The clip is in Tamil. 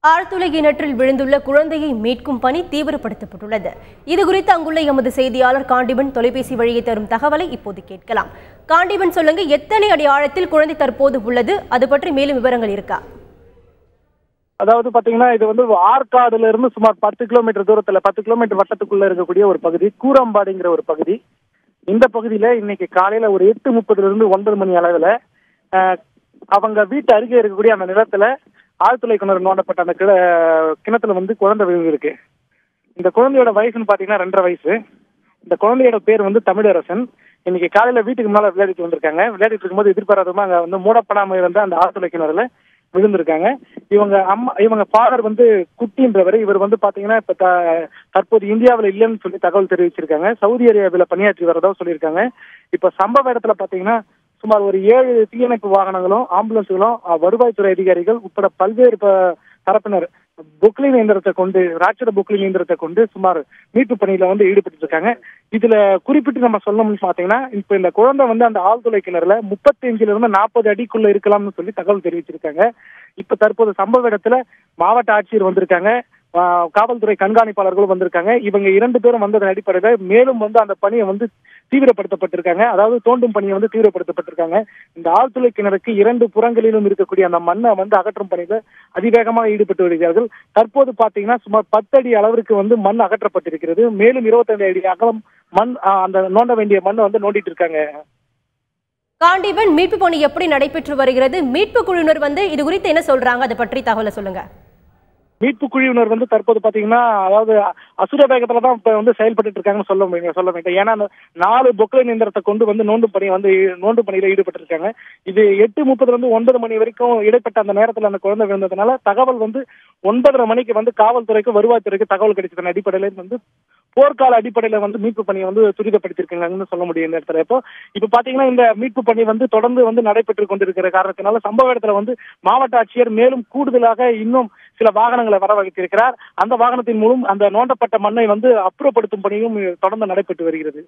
ஆழ்துளை கிணற்றில் விழுந்துள்ள குழந்தையை மீட்கும் பணி தீவிரப்படுத்தப்பட்டுள்ளது. இதுகுறித்து அங்குள்ள எமது செய்தியாளர் காண்டிபன் தொலைபேசி வழியே தரும் தகவலை இப்போது கேட்கலாம். காண்டிபன், சொல்லுங்க, எத்தனை அடி ஆழத்தில் குழந்தை தற்போது உள்ளது? அது பற்றி மேலும் விவரங்கள் இருக்கா? அதாவது பாத்தீங்கன்னா, இது வந்து ஆற்காடுல இருந்து சுமார் 10 கிலோமீட்டர் தூரத்துல 10 கிலோமீட்டர் வட்டத்துக்குள்ள இருக்கக்கூடிய ஒரு பகுதி, கூரம்பாடிங்கிற ஒரு பகுதி. இந்த பகுதியில இன்னைக்கு காலையில ஒரு 8:30 இருந்து 9 மணி அளவுல அவங்க வீட்டு அருகே இருக்கக்கூடிய அந்த நிலத்துல ஆழ்துளை கிணறு நோண்டப்பட்ட அந்த கிணத்துல வந்து குழந்தை விழுந்திருக்கு. இந்த குழந்தையோட வயசுன்னு பாத்தீங்கன்னா 2.5 வயசு. இந்த குழந்தையோட பேர் வந்து தமிழரசன். இன்னைக்கு காலையில வீட்டுக்கு முன்னால விளையாடிட்டு வந்திருக்காங்க. விளையாடிட்டு இருக்கும்போது எதிர்பாராதமா அங்க வந்து மூடப்படாம இருந்த அந்த ஆழ்துளை கிணறுல விழுந்திருக்காங்க. இவங்க ஃபாதர் வந்து குட்டின்றவர். இவர் வந்து பாத்தீங்கன்னா இப்ப தற்போது இந்தியாவில் இல்லைன்னு சொல்லி தகவல் தெரிவிச்சிருக்காங்க. சவுதி அரேபியாவில் பணியாற்றி வரதா சொல்லியிருக்காங்க. இப்ப சம்பவ இடத்துல பாத்தீங்கன்னா சுமார் ஒரு 7 தீயணைப்பு வாகனங்களும் ஆம்புலன்ஸுகளும் வருவாய்த்துறை அதிகாரிகள் உட்பட பல்வேறு தரப்பினர் புக்லிங் இயந்திரத்தை கொண்டு ராட்சத புக்லிங் இயந்திரத்தை கொண்டு சுமார் மீட்பு பணியில வந்து ஈடுபட்டு இருக்காங்க. இதுல குறிப்பிட்டு நம்ம சொல்லணும்னு பாத்தீங்கன்னா, இப்ப இந்த குழந்தை வந்து அந்த ஆழ்துளை கிணறுல 35 இருந்து 40 அடிக்குள்ள இருக்கலாம்னு சொல்லி தகவல் தெரிவிச்சிருக்காங்க. இப்ப தற்போது சம்பவ இடத்துல மாவட்ட ஆட்சியர் வந்திருக்காங்க, காவல்துறை கண்காணிப்பாளர்களும் வந்திருக்காங்க. இவங்க 2 பேரும் வந்ததன் அடிப்படையில் மேலும் வந்து அந்த பணியை வந்து தீவிரப்படுத்தப்பட்டிருக்காங்க. அதாவது தோண்டும் பணியை வந்து தீவிரப்படுத்தப்பட்டிருக்காங்க. இந்த ஆழ்துளை கிணறுக்கு 2 புறங்களிலும் இருக்கக்கூடிய அந்த மண்ணை வந்து அகற்றும் பணியில அதிவேகமாக ஈடுபட்டு வருகிறார்கள். தற்போது பாத்தீங்கன்னா சுமார் 10 அடி அளவிற்கு வந்து மண் அகற்றப்பட்டிருக்கிறது. மேலும் 25 அடி அகலம் மண் அந்த நோண்ட வேண்டிய மண்ணை வந்து நோண்டிட்டு இருக்காங்க. காண்டிபன், மீட்பு பணி எப்படி நடைபெற்று வருகிறது? மீட்பு குழுவினர் வந்து இது குறித்து என்ன சொல்றாங்க? அதை பற்றி தகவலை சொல்லுங்க. மீட்பு குழுவினர் வந்து தற்போது பாத்தீங்கன்னா, அதாவது அசுர வேகத்துல தான் இப்ப வந்து செயல்பட்டு இருக்காங்கன்னு சொல்ல வேண்டும். ஏன்னா 4 பொக்லைன் இயந்திரத்தை கொண்டு வந்து நோண்டும் பணியில ஈடுபட்டு இருக்காங்க. இது 8:30 இருந்து 9 மணி வரைக்கும் இடைப்பட்ட அந்த நேரத்துல அந்த குழந்தை விழுந்ததுனால தகவல் வந்து 9:30 மணிக்கு வந்து காவல்துறைக்கு வருவாய்த்துறைக்கு தகவல் கிடைச்சதன் அடிப்படையில வந்து போர்க்கால அடிப்படையில வந்து மீட்பு பணியை வந்து துரிதப்படுத்திருக்காங்கன்னு சொல்ல முடியும். இந்த இடத்துல இப்ப பாத்தீங்கன்னா இந்த மீட்பு பணி வந்து தொடர்ந்து வந்து நடைபெற்று கொண்டிருக்கிற காரணத்தினால சம்பவ இடத்துல வந்து மாவட்ட ஆட்சியர் மேலும் கூடுதலாக இன்னும் சில வாகனங்களை வரவழைத்திருக்கிறார். அந்த வாகனத்தின் மூலம் அந்த நோண்டப்பட்ட மண்ணை வந்து அப்புறப்படுத்தும் பணியும் தொடர்ந்து நடைபெற்று வருகிறது.